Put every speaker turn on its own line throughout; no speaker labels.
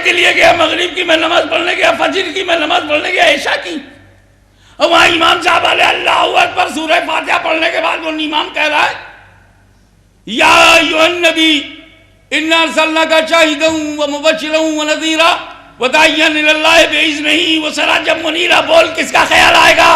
کے لیے گیا، مغرب کی میں نماز پڑھنے گیا، فجر کی میں نماز پڑھنے گیا، عشاء کی، اور وہاں امام صاحب علیہ اللہ اکبر سورہ فاتحہ پڑھنے کے بعد وہ امام کہہ رہا ہے یا ایھا النبی انا ارسلناک شاہدا ومبشرا ونذیرا وداعیا الی اللہ باذنہ وسراجا منیرا. بول کس کا خیال آئے گا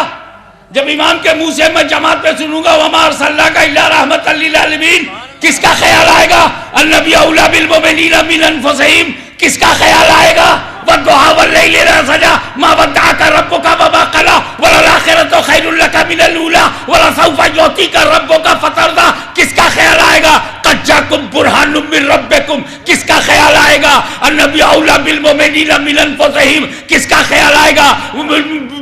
جب امام کے منہ سے میں جماعت پہ سنوں گا وما ارسلناک الا رحمۃ للعالمین؟ کس کا خیال آئے گا النبی اولی بالمؤمنین من انفسہم؟ کس کا خیال آئے گا والضحیٰ واللیل اذا سجی ما ودعک ربک وما قلی وللآخرۃ خیر لک من الاولی ولسوف یعطیک ربک فترضی؟ کس کا خیال آئے گا قد جاءکم برہان من ربکم؟ کس کا خیال آئے گا النبی اولی بالمؤمنین من انفسہم؟ کس کا خیال آئے گا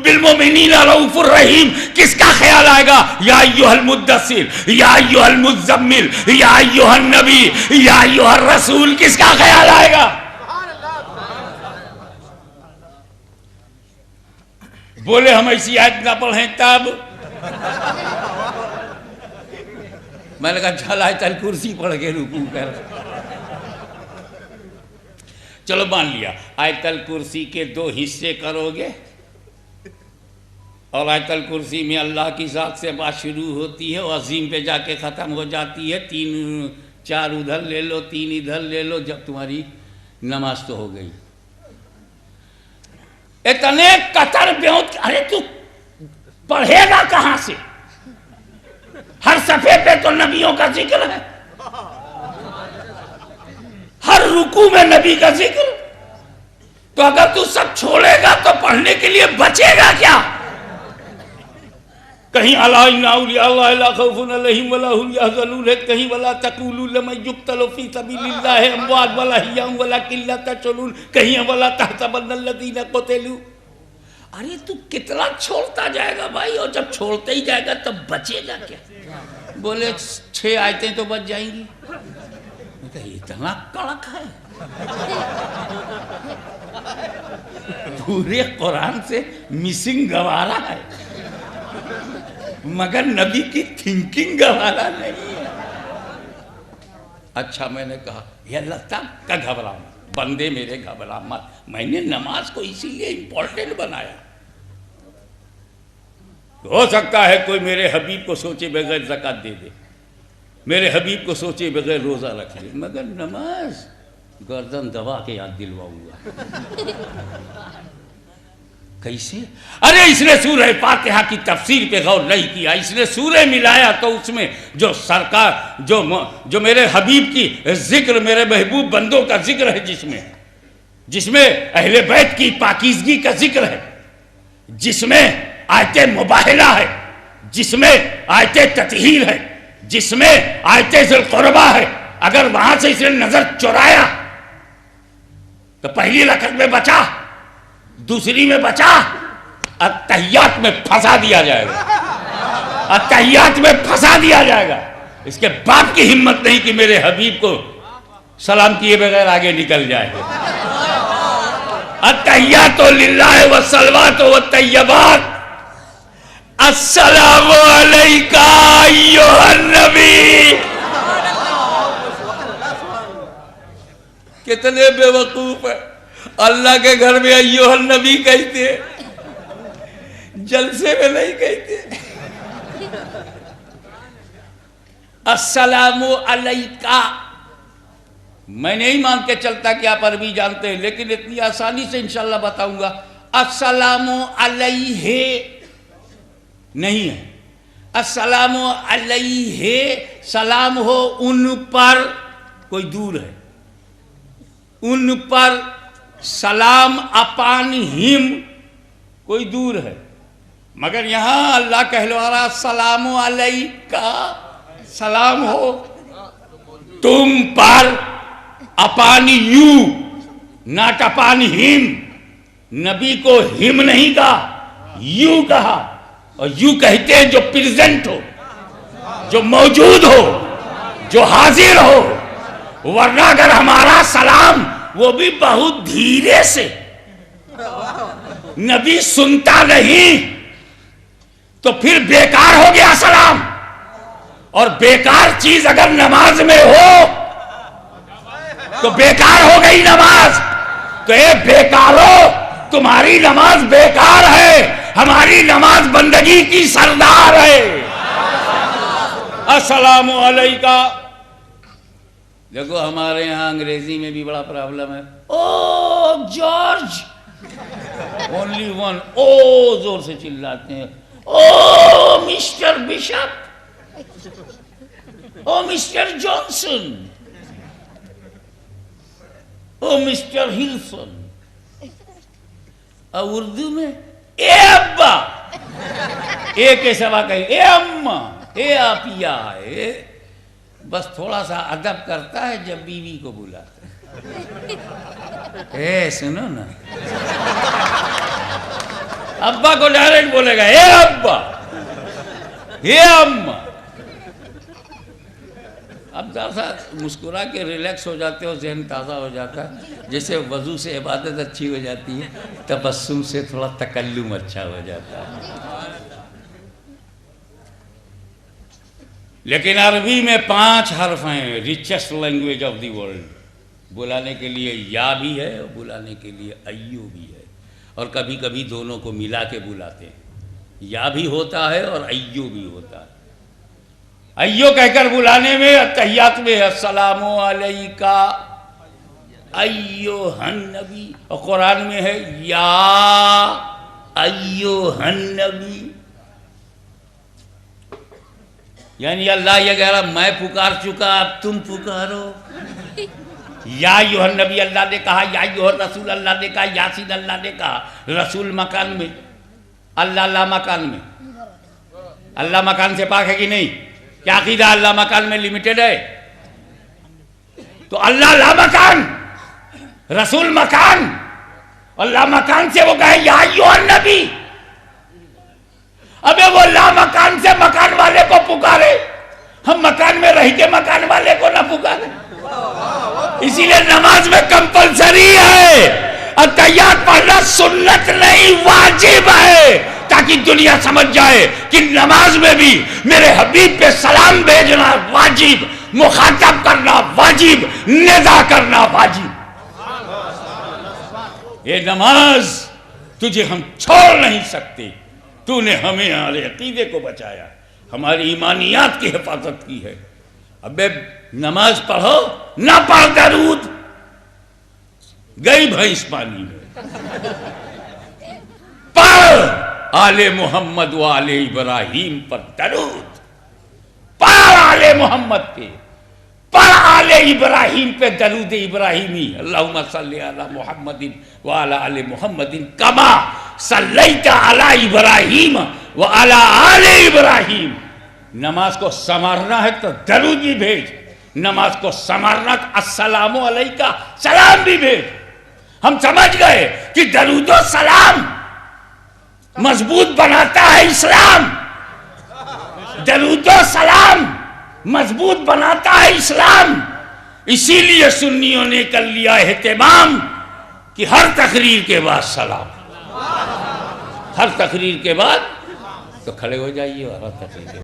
بالمؤمنین رؤوف الرحیم؟ کس کا خیال آئے گا یا ایھا المدثر یا ایھا المزمل یا ایھا النبی یا ایھا الرسول؟ کس کا خیال آئے گا؟ بولے ہم ایسی آیت نہ پڑھیں تب. میں نے کہا چل آیت الکرسی پڑھ کے رکوع کر. چلو مان لیا آیت الکرسی کے 2 حصے کرو گے، اور آیت الکرسی میں اللہ کی ذات سے بات شروع ہوتی ہے اور عظیم پہ جا کے ختم ہو جاتی ہے. 3 4 ادھر لے لو، 3 ادھر لے لو، جب تمہاری نماز تو ہو گئی. اتنے قطر بیوت، ارے تو پڑھے گا کہاں سے؟ ہر صفحے پہ تو نبیوں کا ذکر ہے، ہر رکوع میں نبی کا ذکر. تو اگر تو سب چھوڑے گا تو پڑھنے کے لیے بچے گا کیا؟ کہیں الا ان اولیاء اللہ لا خوف علیہم ولا هم يحزنون ہے، کہیں ولا تقولوا لمن يقتل في سبيل الله اموات بل احیاء ولکن لا تشعرون، کہیں ولا تحسبن الذين قتلوا. ارے تو کتنا چھوڑتا جائے گا بھائی، اور جب چھوڑتے ہی جائے گا تب بچے گا کیا؟ بولے 6 آیتیں تو بچ جائیں گی. اتنا کڑک ہے، پورے قرآن سے مسنگ گوارا ہے مگر نبی کی تھنکنگ گوارا نہیں ہے. اچھا میں نے کہا یہ اللہ تعالیٰ کا گھبرا مت، بندے میرے گھبرا مت، میں نے نماز کو اسی لیے امپورٹنٹ بنایا. ہو سکتا ہے کوئی میرے حبیب کو سوچے بغیر زکوٰۃ دے دے، میرے حبیب کو سوچے بغیر روزہ رکھ لے، مگر نماز گردن دبا کے یاد دلواؤں گا. کیسے؟ ارے اس نے سورہ فاتحہ کی تفسیر پہ غور نہیں کیا، اس نے سورہ ملایا تو اس میں جو سرکار جو میرے حبیب کی ذکر، میرے محبوب بندوں کا ذکر ہے، جس میں اہل بیت کی پاکیزگی کا ذکر ہے، جس میں آیت مباہلہ ہے، جس میں آیت تطہیر ہے، جس میں آیت ذی القربہ ہے. اگر وہاں سے اس نے نظر چرایا تو پہلی رکعت میں بچا، دوسری میں بچا، التحیات میں پھنسا دیا جائے گا، التحیات میں پھنسا دیا جائے گا. اس کے باپ کی ہمت نہیں کہ میرے حبیب کو سلام کیے بغیر آگے نکل جائے. التحیات للہ والصلوات والطیبات السلام علیکہ ایھا النبی. کتنے بے وقوف ہیں، اللہ کے گھر میں ایھا النبی کہتے ہیں، جلسے میں نہیں کہتے. السلام علیکہ میں نہیں مان کے چلتا کہ آپ عربی جانتے ہیں، لیکن اتنی آسانی سے انشاءاللہ بتاؤں گا. السلام علیہ نہیں ہے، السلام علیہ سلام ہو ان پر، کوئی دور ہے، ان پر. سلام اپان ہم کوئی دور ہے، مگر یہاں اللہ کہلوا رہا السلام علیکہ، سلام ہو تم پر، اپان یو ناٹ اپان ہم. نبی کو ہم نہیں کہا، یو کہا. اور یو کہتے ہیں جو پریزنٹ ہو، جو موجود ہو، جو حاضر ہو. ورنہ اگر ہمارا سلام وہ بھی بہت دھیرے سے، نبی سنتا نہیں، تو پھر بیکار ہو گیا سلام. اور بیکار چیز اگر نماز میں ہو تو بیکار ہو گئی نماز. تو اے بیکارو، تمہاری نماز بیکار ہے، ہماری نماز بندگی کی سردار ہے۔ السلام علیکہ۔ دیکھو ہمارے یہاں انگریزی میں بھی بڑا پرابلم ہے۔ او جارج، اونلی ون، او زور سے چلاتے ہیں۔ او مسٹر بشپ، او مسٹر جانسن، او مسٹر ہلسن۔ اور اردو میں اے ابا، اے کے سوا کہیں اے اماں، اے آپیا، اے بس تھوڑا سا ادب کرتا ہے جب بیوی کو بلاتا ہے۔ اے سنو نا، ابا کو ڈائریکٹ بولے گا اے ابا، اے اماں۔ اب ذرا سا مسکرا کے ریلیکس ہو جاتے ہو، ذہن تازہ ہو جاتا ہے، جیسے وضو سے عبادت اچھی ہو جاتی ہے، تبسم سے تھوڑا تکلم اچھا ہو جاتا ہے۔ لیکن عربی میں 5 حرف ہیں، richest language of the world. بلانے کے لیے یا بھی ہے اور بلانے کے لیے ایو بھی ہے، اور کبھی کبھی دونوں کو ملا کے بلاتے ہیں، یا بھی ہوتا ہے اور ایو بھی ہوتا ہے۔ ایو کہہ کر بلانے میں تحیات میں السلام علیکہ ایوہ النبی، اور قرآن میں ہے یا ایوہ النبی، یعنی اللہ یہ کہہ رہا میں پکار چکا اب تم پکارو۔ یا ایوہ النبی اللہ نے کہا، یا ایوہ الرسول اللہ نے کہا، یاسین اللہ نے کہا۔ رسول مکان میں، اللہ مکان میں۔ اللہ مکان سے پاک ہے کہ نہیں؟ کیا عقیدہ اللہ مکان میں لمیٹڈ ہے؟ تو اللہ لا مکان، رسول مکان، اللہ مکان سے وہ کہے یا ایوہ النبی۔ ابے وہ لا مکان سے مکان والے کو پکارے، ہم مکان میں رہتے مکان والے کو نہ پکارے۔ اسی لیے نماز میں کمپلسری ہے، التحیات پڑھنا سنت نہیں واجب ہے، تاکہ دنیا سمجھ جائے کہ نماز میں بھی میرے حبیب پہ سلام بھیجنا واجب، مخاطب کرنا واجب، ندا کرنا واجب۔ یہ نماز تجھے ہم چھوڑ نہیں سکتے، تو نے ہمیں ہمارے عقیدے کو بچایا، ہماری ایمانیات کی حفاظت کی ہے۔ ابے نماز پڑھو، نہ پڑھ درود، گئی بھینس پانی میں۔ پڑھ آل محمد و آل ابراہیم پر درود، پڑھ آل محمد پہ، پڑھ آل ابراہیم پہ درود ابراہیمی، اللہم صلی علی محمد و علی آل محمد کما صلیت علی ابراہیم و علی آل ابراہیم۔ نماز کو سنوارنا ہے تو درود بھی بھیج، نماز کو سنوارنا السلام علیکہ سلام بھی بھیج۔ ہم سمجھ گئے کہ درود و سلام مضبوط بناتا ہے اسلام، درود و سلام مضبوط بناتا ہے اسلام۔ اسی لیے سنیوں نے کر لیا اہتمام کہ ہر تقریر کے بعد سلام، ہر تقریر کے بعد تو کھڑے ہو جائیے اور ہر تقریر کے بعد